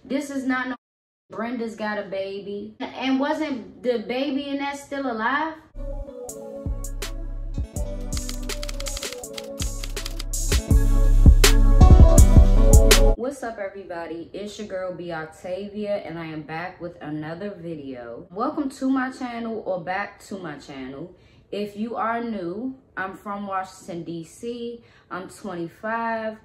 This is not no Brenda's got a baby. And wasn't the baby in that still alive? What's up, everybody? It's your girl B Octavia, and I am back with another video. Welcome to my channel, or back to my channel. If you are new, I'm from Washington, D.C. I'm 25,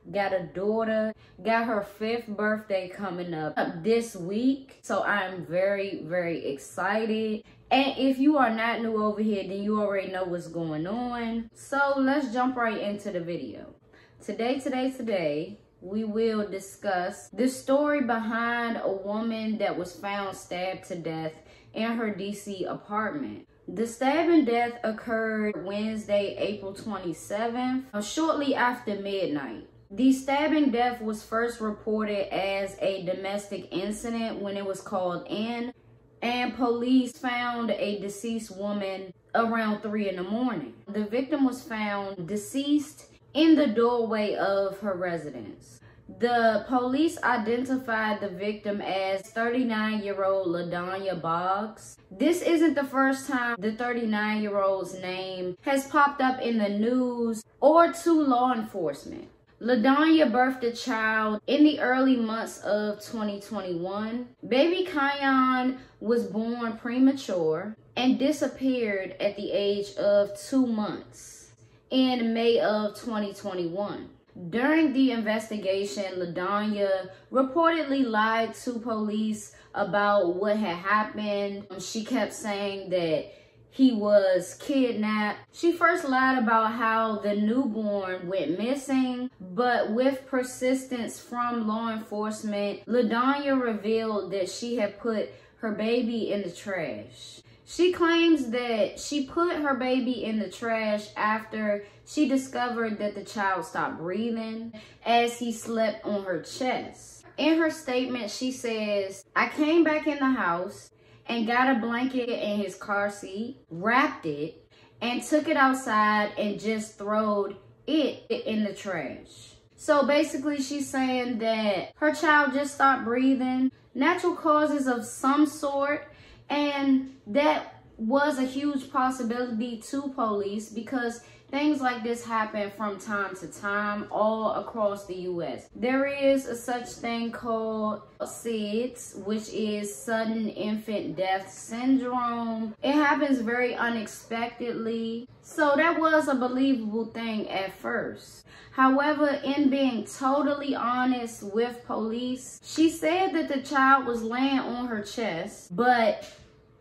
got a daughter, got her 5th birthday coming up this week. So I'm very, very excited. And if you are not new over here, then you already know what's going on. So let's jump right into the video. Today, we will discuss the story behind a woman that was found stabbed to death in her DC apartment. The stabbing death occurred Wednesday, April 27th, shortly after midnight. The stabbing death was first reported as a domestic incident when it was called in, and police found a deceased woman around 3 in the morning. The victim was found deceased in the doorway of her residence. The police identified the victim as 39-year-old Ladonia Boggs. This isn't the first time the 39-year-old's name has popped up in the news or to law enforcement. Ladonia birthed a child in the early months of 2021. Baby Kion was born premature and disappeared at the age of 2 months in May of 2021. During the investigation, Ladonia reportedly lied to police about what had happened. She kept saying that he was kidnapped. She first lied about how the newborn went missing, but with persistence from law enforcement, Ladonia revealed that she had put her baby in the trash. She claims that she put her baby in the trash after she discovered that the child stopped breathing as he slept on her chest. In her statement, she says, "I came back in the house and got a blanket in his car seat, wrapped it, and took it outside and just throwed it in the trash." So basically, she's saying that her child just stopped breathing, natural causes of some sort, and that was a huge possibility to police because things like this happen from time to time all across the U.S. There is a such thing called SIDS, which is sudden infant death syndrome. It happens very unexpectedly. So that was a believable thing at first. However, in being totally honest with police, she said that the child was laying on her chest, but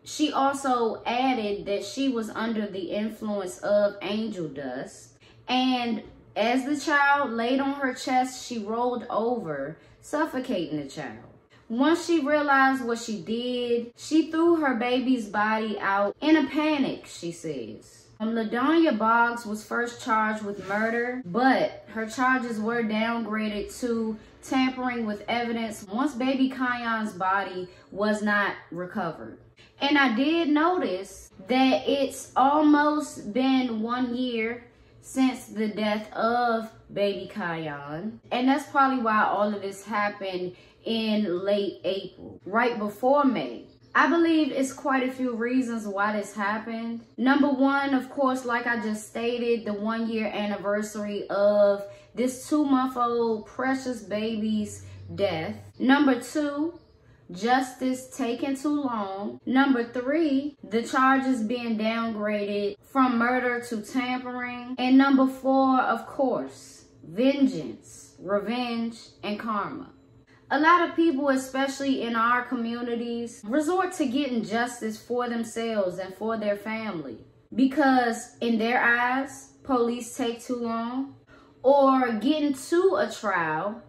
she also added that she was under the influence of angel dust. And as the child laid on her chest, she rolled over, suffocating the child. Once she realized what she did, she threw her baby's body out in a panic, she says. Ladonia Boggs was first charged with murder, but her charges were downgraded to tampering with evidence once baby Kion's body was not recovered. And I did notice that it's almost been 1 year since the death of baby Kion. And that's probably why all of this happened in late April, right before May. I believe it's quite a few reasons why this happened. Number one, of course, like I just stated, the 1 year anniversary of this 2-month-old precious baby's death. Number two, justice taking too long. Number three, the charges being downgraded from murder to tampering. And number four, of course, vengeance, revenge, and karma. A lot of people, especially in our communities, resort to getting justice for themselves and for their family because in their eyes, police take too long, or getting to a trial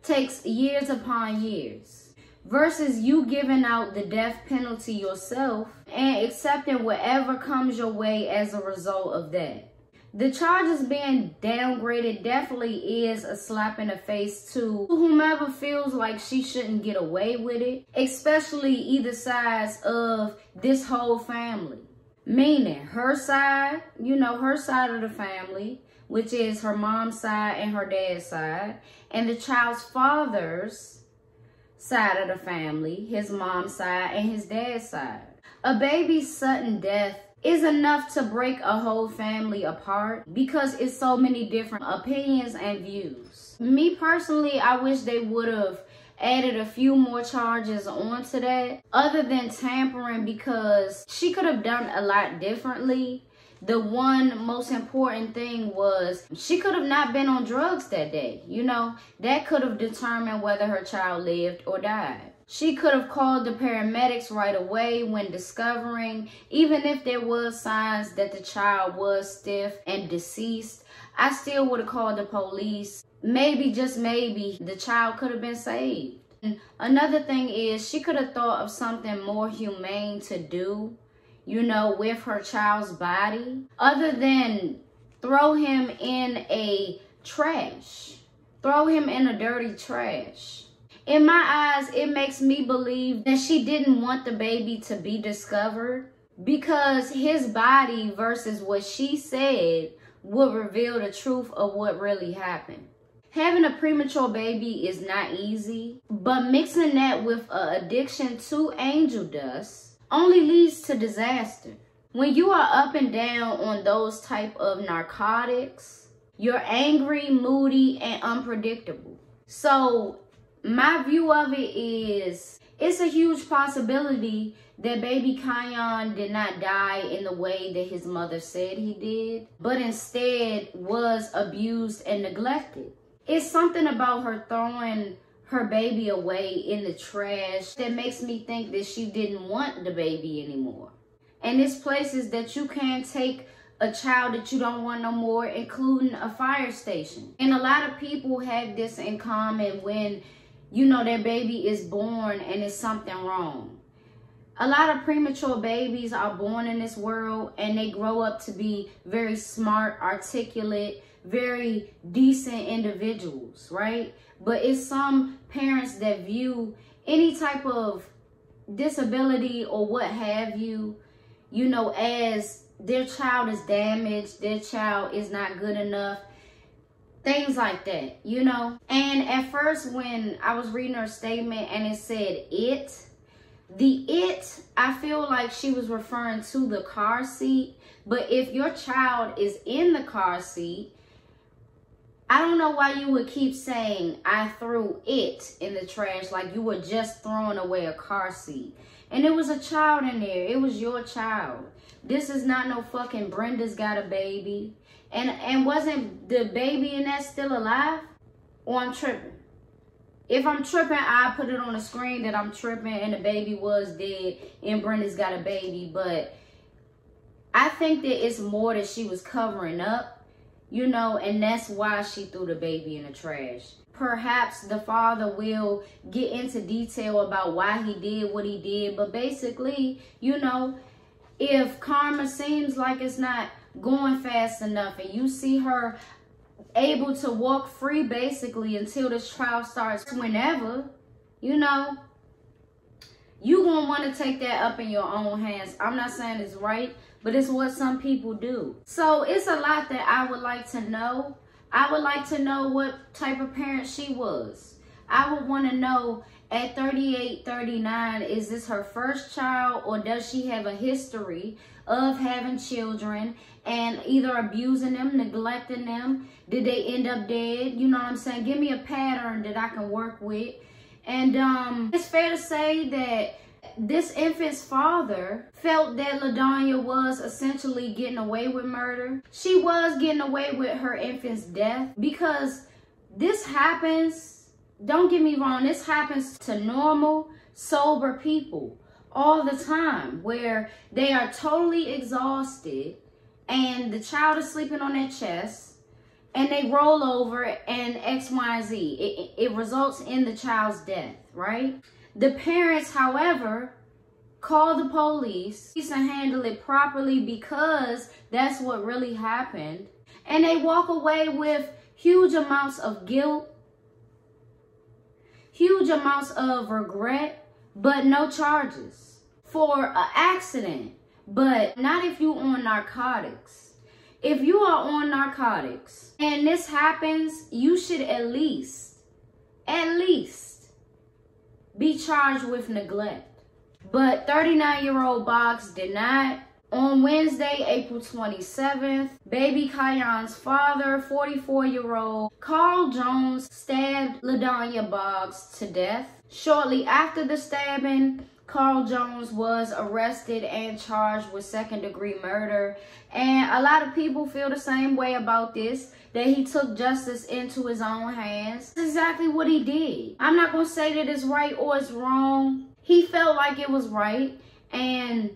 takes years upon years, versus you giving out the death penalty yourself and accepting whatever comes your way as a result of that. The charges being downgraded definitely is a slap in the face to whomever feels like she shouldn't get away with it, especially either sides of this whole family. Meaning her side, her side of the family, which is her mom's side and her dad's side, and the child's father's side of the family, his mom's side and his dad's side. A baby's sudden death is enough to break a whole family apart because it's so many different opinions and views. Me personally, I wish they would have added a few more charges onto that other than tampering, because she could have done a lot differently. The one most important thing was she could have not been on drugs that day. You know, that could have determined whether her child lived or died. She could have called the paramedics right away when discovering, even if there was signs that the child was stiff and deceased, I still would have called the police. Maybe, just maybe, the child could have been saved. And another thing is she could have thought of something more humane to do, you know, with her child's body, other than throw him in a trash, throw him in a dirty trash. In my eyes, it makes me believe that she didn't want the baby to be discovered because his body versus what she said would reveal the truth of what really happened. Having a premature baby is not easy, but mixing that with an addiction to angel dust only leads to disaster. When you are up and down on those type of narcotics, you're angry, moody, and unpredictable. So my view of it is, it's a huge possibility that baby Kion did not die in the way that his mother said he did, but instead was abused and neglected. It's something about her throwing her baby away in the trash that makes me think that she didn't want the baby anymore. And it's places that you can't take a child that you don't want no more, including a fire station. And a lot of people have this in common when, you know, their baby is born and it's something wrong. A lot of premature babies are born in this world and they grow up to be very smart, articulate, very decent individuals, right? But it's some parents that view any type of disability or what have you, you know, as their child is damaged, their child is not good enough, things like that, you know. And at first when I was reading her statement and it said I feel like she was referring to the car seat. But if your child is in the car seat, I don't know why you would keep saying I threw it in the trash like you were just throwing away a car seat. And it was a child in there. It was your child. This is not no fucking Brenda's got a baby. And wasn't the baby in that still alive? Or I'm tripping? If I'm tripping, I put it on the screen that I'm tripping and the baby was dead and Brenda's got a baby. But I think that it's more that she was covering up, you know, and that's why she threw the baby in the trash. Perhaps the father will get into detail about why he did what he did. But basically, you know, if karma seems like it's not going fast enough and you see her able to walk free basically until this trial starts whenever, you know, you gonna want to take that up in your own hands. I'm not saying it's right, but it's what some people do. So it's a lot that I would like to know. I would like to know what type of parent she was. I would want to know at 38, 39, is this her first child, or does she have a history of having children and either abusing them, neglecting them? Did they end up dead? You know what I'm saying? Give me a pattern that I can work with. And it's fair to say that this infant's father felt that Ladonia was essentially getting away with murder. She was getting away with her infant's death because this happens, don't get me wrong, this happens to normal, sober people all the time, where they are totally exhausted and the child is sleeping on their chest and they roll over and X, Y, and Z. It results in the child's death, right? The parents, however, call the police and handle it properly because that's what really happened. And they walk away with huge amounts of guilt, huge amounts of regret, but no charges for an accident. But not if you on narcotics. If you are on narcotics and this happens, you should at least be charged with neglect. But 39-year-old Boggs did not. On Wednesday, April 27th, baby Kayon's father, 44-year-old Carl Jones, stabbed Ladonia Boggs to death. Shortly after the stabbing, Carl Jones was arrested and charged with second-degree murder. And a lot of people feel the same way about this, that he took justice into his own hands. That's exactly what he did. I'm not going to say that it's right or it's wrong. He felt like it was right, and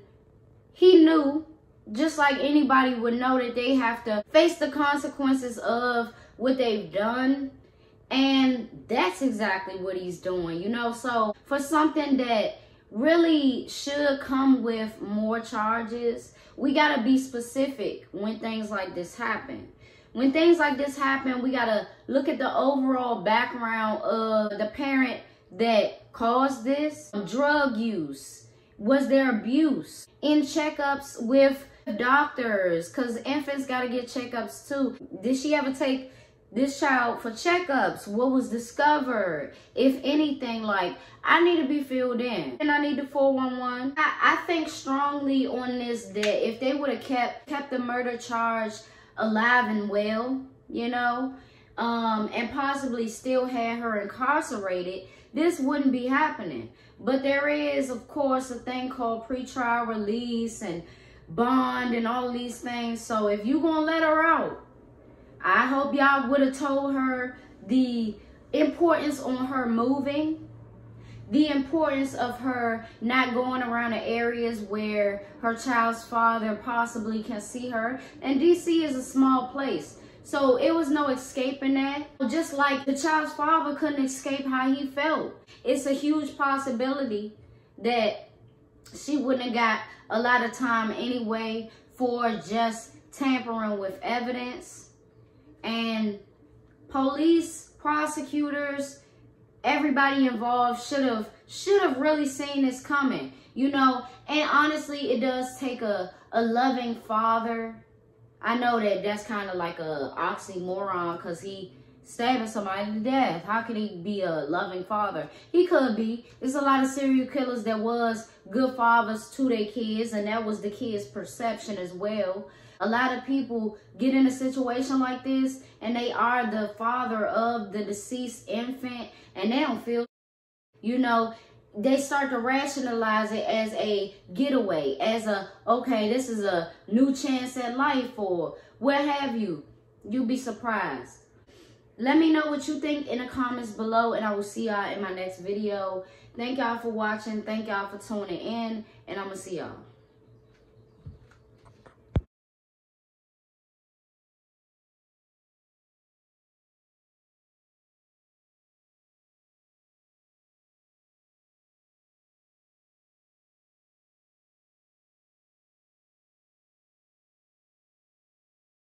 he knew, just like anybody would know, that they have to face the consequences of what they've done. And that's exactly what he's doing, you know. So for something that really should come with more charges, we got to be specific when things like this happen. When things like this happen, we got to look at the overall background of the parent that caused this. Drug use. Was there abuse? In checkups with doctors, because infants got to get checkups too. Did she ever take this child for checkups? What was discovered? If anything, like, I need to be filled in. And I need the 411. I think strongly on this, that if they would have kept the murder charge alive and well, you know, and possibly still had her incarcerated, this wouldn't be happening. But there is, of course, a thing called pretrial release and bond and all of these things. So if you gonna let her out, I hope y'all would have told her the importance on her moving, the importance of her not going around the areas where her child's father possibly can see her. And DC is a small place, so it was no escaping that. Just like the child's father couldn't escape how he felt. It's a huge possibility that she wouldn't have got a lot of time anyway for just tampering with evidence. And police, prosecutors, everybody involved should have really seen this coming, you know. And honestly, it does take a loving father. I know that that's kind of like a oxymoron, because he stabbing somebody to death. How can he be a loving father? He could be. There's a lot of serial killers that was good fathers to their kids, and that was the kids' perception as well. A lot of people get in a situation like this, and they are the father of the deceased infant, and they don't feel, you know, they start to rationalize it as a getaway, as a, okay, this is a new chance at life, or what have you. You'll be surprised. Let me know what you think in the comments below, and I will see y'all in my next video. Thank y'all for watching. Thank y'all for tuning in, and I'm going to see y'all.